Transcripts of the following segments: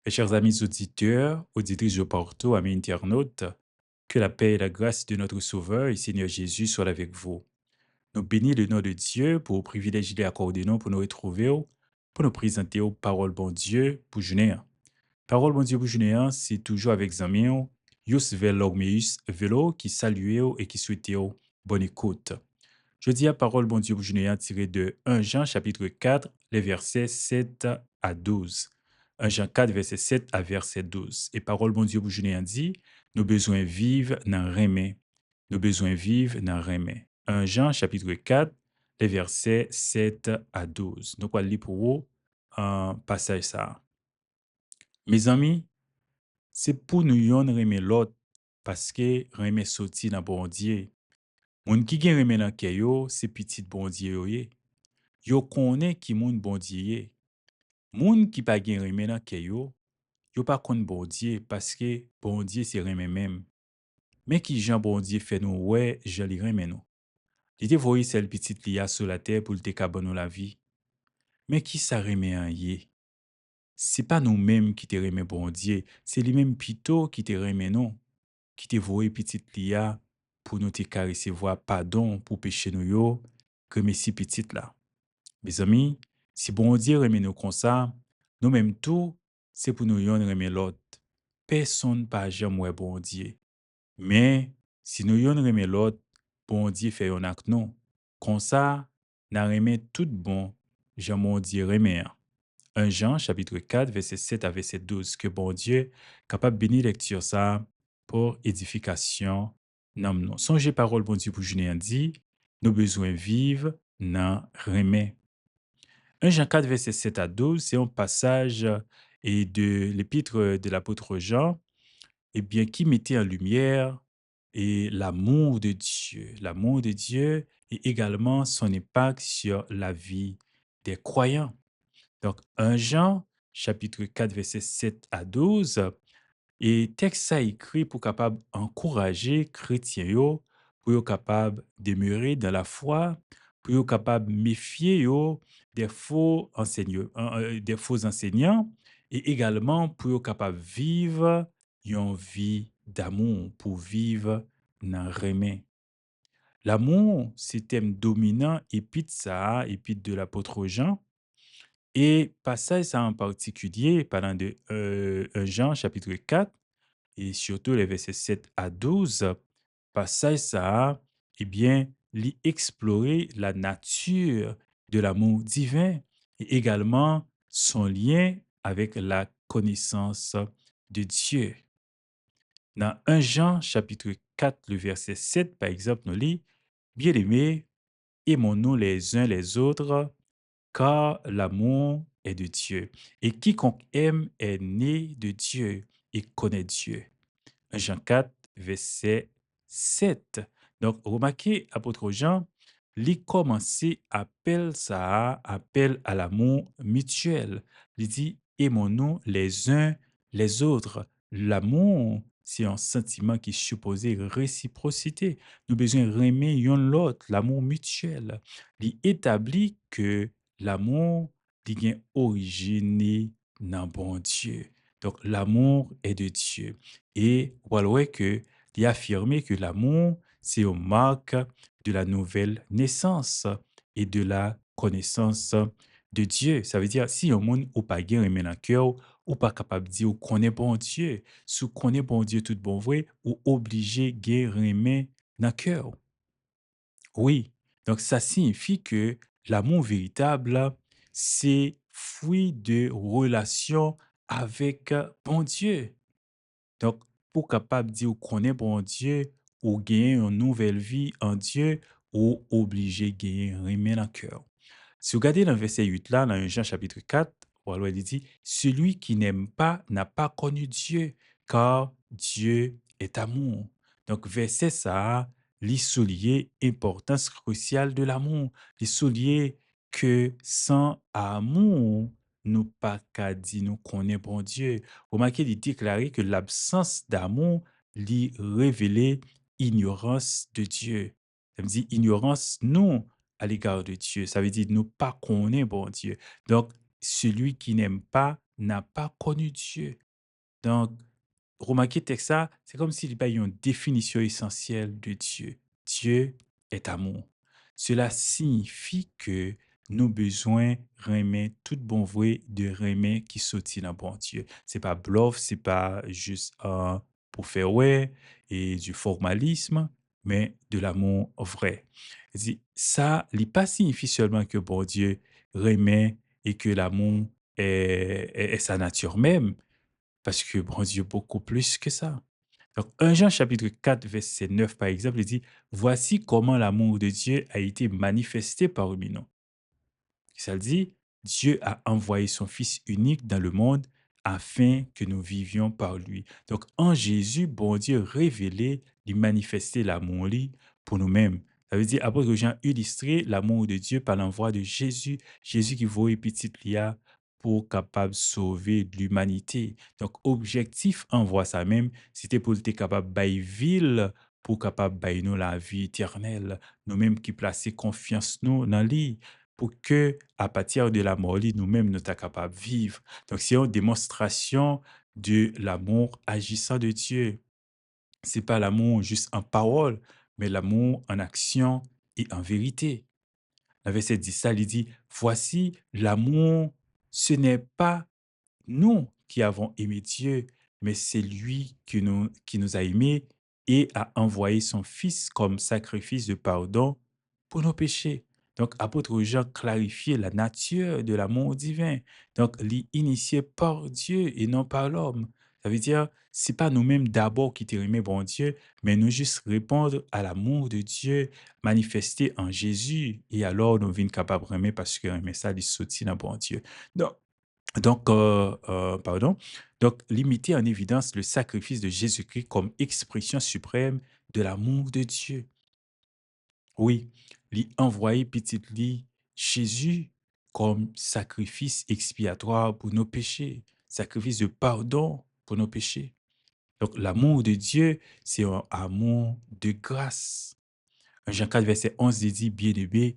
Mes chers amis auditeurs, auditrices de partout, amis internautes, que la paix et la grâce de notre Sauveur et Seigneur Jésus soient avec vous. Nous bénissons le nom de Dieu pour le privilège qu'il a accordé nous pour nous retrouver, pour nous présenter aux paroles bon Dieu pour journée. Parole bon Dieu pour journée, c'est toujours avec Zamien, Yus Velormeus Velo qui salue et qui souhaite bonne écoute. Je dis à parole bon Dieu pour journée tiré de 1 Jean chapitre 4, les versets 7 à 12. 1 Jean 4, verset 7 à verset 12. Et parole bon Dieu pour journée dit, nous besoin vivre dans remè. Nous besoin vivre dans remè. 1 Jean chapitre 4, les versets 7 à 12. Donc, on va lire pour vous un passage ça. Mes amis, c'est pour nous yon remè l'autre parce que remè sorti dans bon Dieu. Moun qui gen remè dans kè yo, c'est petit bon Dieu yo ye. Yo konnen ki moun bon Dieu ye. Moun qui pa gen remè nan kè yo pa konn bon Dieu parce que bon Dieu c'est remè même. Mais qui Jean bon Dieu fait nous ouais, je li remè nous. Li te voye sel petit li a sur la terre pour te ka ban nous la vie. Mais qui sa remè an ye? C'est pas nous-mêmes qui te remè bon Dieu, c'est lui-même pito qui te remè nous, qui te voye petit li a pour nous te ka recevoir pardon pour péché nous yo, que si petit là. Mes amis, si bon Dieu remet nous comme ça, nous-mêmes tout, c'est pour nous yon remet l'autre. Personne pas jamais ouais bon Dieu. Mais si nous yon remet l'autre, bon Dieu fait yon ak nous. Comme ça, n'a remet tout bon, Jean mon Dieu remet. 1 Jean chapitre 4 verset 7 à verset 12 que bon Dieu capable bénir lecture ça pour édification nan nous. Songez parole bon Dieu pour journée dit, nous besoin vivre nan remet. 1 Jean 4, verset 7 à 12, c'est un passage et de l'épître de l'apôtre Jean, eh bien, qui mettait en lumière et l'amour de Dieu et également son impact sur la vie des croyants. Donc, 1 Jean, chapitre 4, verset 7 à 12, et texte ça écrit pour capable encourager chrétiens yo, pour yo capable demeurer dans la foi, pour yo capable méfier yo des faux enseignants et également pour yo capable vivre une vie d'amour, pour vivre dans remè. L'amour, c'est thème dominant épître ça, épître de l'apôtre Jean. Et passage ça en particulier, parlant de 1 Jean chapitre 4, et surtout les versets 7 à 12, passage ça, eh bien, l'y explorer la nature de l'amour divin et également son lien avec la connaissance de Dieu. Dans 1 Jean chapitre 4, le verset 7, par exemple, nous lit, bien-aimés, aimons-nous les uns les autres, car l'amour est de Dieu. Et quiconque aime est né de Dieu et connaît Dieu. 1 Jean 4, verset 7. Donc, remarquez, apôtre Jean, il commencé appel à l'amour mutuel. Il dit, aimons-nous les uns les autres. L'amour, c'est un sentiment qui est supposé réciprocité. Nous besoin aimer l'un l'autre, l'amour mutuel. Il établit que l'amour, il vient origine dans bon Dieu. Donc, l'amour est de Dieu. Et voilà que il a affirmé que l'amour, c'est une marque de la nouvelle naissance et de la connaissance de Dieu. Ça veut dire, si un monde ou pas gen remen dans cœur, ou pas capable de dire ou connaît bon Dieu, si connaît bon Dieu tout bon vrai, ou obligé gen remen dans cœur. Oui, donc ça signifie que l'amour véritable, c'est fruit de relation avec bon Dieu. Donc, pour capable dire qu'on est bon Dieu, ou gagner une nouvelle vie en Dieu, ou obligé de gagner un remède dans cœur. Si vous regardez dans le verset 8 là, dans 1 Jean chapitre 4, voilà, il dit, celui qui n'aime pas n'a pas connu Dieu, car Dieu est amour. Donc, verset ça, il souligne l'importance cruciale de l'amour. Il souligne que sans amour, nous pas qu'à dire nous connaissons bon Dieu. Remarquez, il déclarait que l'absence d'amour lui révélait ignorance de Dieu. Ça veut dire ignorance, non, à l'égard de Dieu. Ça veut dire nous pas connaître bon Dieu. Donc, celui qui n'aime pas n'a pas connu Dieu. Donc, remarquez texte ça, c'est comme s'il y avait une définition essentielle de Dieu. Dieu est amour. Cela signifie que nos besoins remet tout bon vrai de remet qui sortit dans bon Dieu. C'est pas bluff, c'est pas juste pour faire ouais et du formalisme, mais de l'amour vrai. Ça, il pas signifie seulement que bon Dieu remet et que l'amour est sa nature même, parce que bon Dieu, beaucoup plus que ça. Donc, 1 Jean chapitre 4, verset 9, par exemple, il dit, voici comment l'amour de Dieu a été manifesté parmi nous. Ça dit, Dieu a envoyé son Fils unique dans le monde afin que nous vivions par lui. Donc, en Jésus, bon Dieu révélé, il manifestait l'amour lui pour nous-mêmes. Ça veut dire, après que Jean illustré l'amour de Dieu par l'envoi de Jésus, Jésus qui voyait petit Lia pour capable de sauver l'humanité. Donc, objectif envoi ça même, c'était pour être capable de ville pour capable de nous la vie éternelle. Nous-mêmes qui placer confiance nous dans lui pour que, à partir de la mort, nous-mêmes, nous sommes capables de vivre. Donc, c'est une démonstration de l'amour agissant de Dieu. C'est pas l'amour juste en parole, mais l'amour en action et en vérité. Le verset 10, ça, il dit, voici l'amour, ce n'est pas nous qui avons aimé Dieu, mais c'est lui qui nous a aimés et a envoyé son Fils comme sacrifice de pardon pour nos péchés. Donc, apôtre Jean clarifiait la nature de l'amour divin. Donc, l'initié par Dieu et non par l'homme. Ça veut dire, c'est pas nous-mêmes d'abord qui t'aimons bon Dieu, mais nous juste répondre à l'amour de Dieu manifesté en Jésus. Et alors, nous venons capables d'aimer parce que un message est sorti dans bon Dieu. Donc, pardon. Donc, limiter en évidence le sacrifice de Jésus-Christ comme expression suprême de l'amour de Dieu. Oui, lui envoyer petit lit Jésus comme sacrifice expiatoire pour nos péchés, sacrifice de pardon pour nos péchés. Donc, l'amour de Dieu, c'est un amour de grâce. Jean 4, verset 11, il dit, bien-aimés,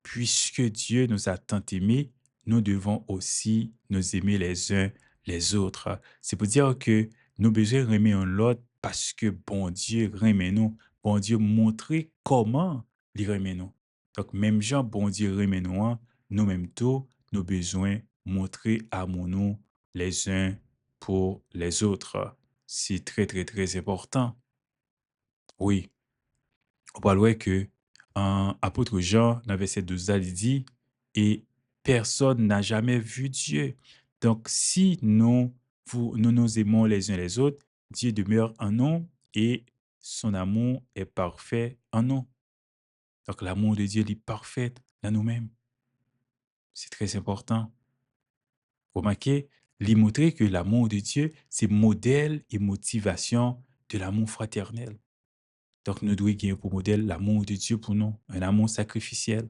puisque Dieu nous a tant aimés, nous devons aussi nous aimer les uns les autres. C'est pour dire que nous besoin aimer un l'autre parce que bon Dieu aime nous. Bon Dieu montrer comment il aime nous. Donc, même Jean, bon Dieu aime nous, hein, nous-mêmes tout, nous besoin montrer amour nous les uns pour les autres. C'est très, très, très important. Oui. On parle que apôtre Jean, dans verset 12, il dit, et personne n'a jamais vu Dieu. Donc, si nous nous aimons les uns les autres, Dieu demeure en nous et son amour est parfait en nous. Donc, l'amour de Dieu est parfait dans nous-mêmes. C'est très important. Remarquez, il montrer que l'amour de Dieu, c'est modèle et motivation de l'amour fraternel. Donc, nous devons gagner pour modèle l'amour de Dieu pour nous, un amour sacrificiel.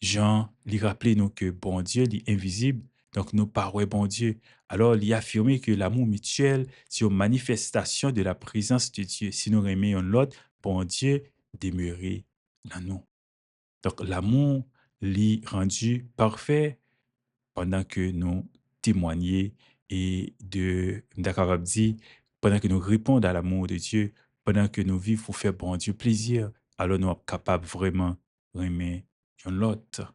Jean lui rappelait nous que bon Dieu est invisible, donc nous parlons bon Dieu. Alors, il affirmait que l'amour mutuel, c'est une manifestation de la présence de Dieu. Si nous aimons l'autre, bon Dieu demeurer dans nous. Donc, l'amour l'est rendu parfait pendant que nous témoignons et capable de dire, pendant que nous répondons à l'amour de Dieu, pendant que nous vivons pour faire bon Dieu plaisir, alors nous sommes capables vraiment d'aimer l'autre.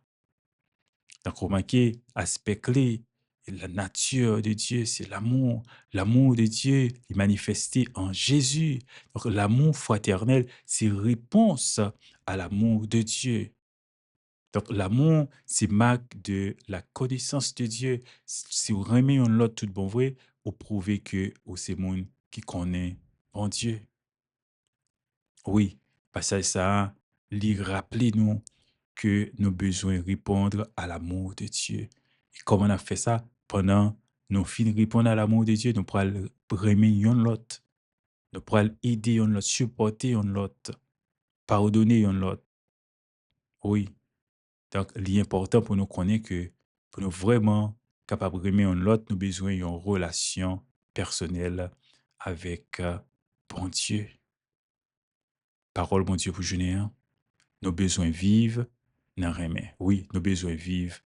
Donc, remarquez, aspect clé, la nature de Dieu, c'est l'amour. L'amour de Dieu est manifesté en Jésus. Donc, l'amour fraternel, c'est réponse à l'amour de Dieu. Donc, l'amour, c'est marque de la connaissance de Dieu. Si vous remettez en l'autre tout bon vrai, vous prouvez que c'est monde qui connaît bon Dieu. Oui, parce que ça, lui rappeler nous que nous besoin répondre à l'amour de Dieu. Et comment on a fait ça? Pendant nous fin répondre à l'amour de Dieu, nous pourrons remettre l'autre. Nous pourrons aider l'autre, supporter l'autre, pardonner l'autre. Oui. Donc, l'important pour nous connaître que pour nous vraiment capable de remettre l'autre, nous besoin d'une relation personnelle avec bon Dieu. Parole, bon Dieu, pour jeûner. Nos besoins vivent, n'en remet. Oui, nos besoins vivent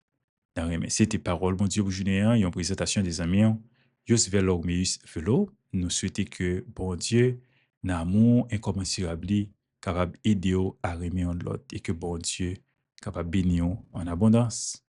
dans remet. C'était parole, mon Dieu, pour journée, hein, une présentation des amis, hein. Juste vers l'ormeus vélo, nous souhaitons que, bon Dieu, l'amour incommensurable, capable d'aider à remettre en l'autre et que bon Dieu, capable de bénir en abondance.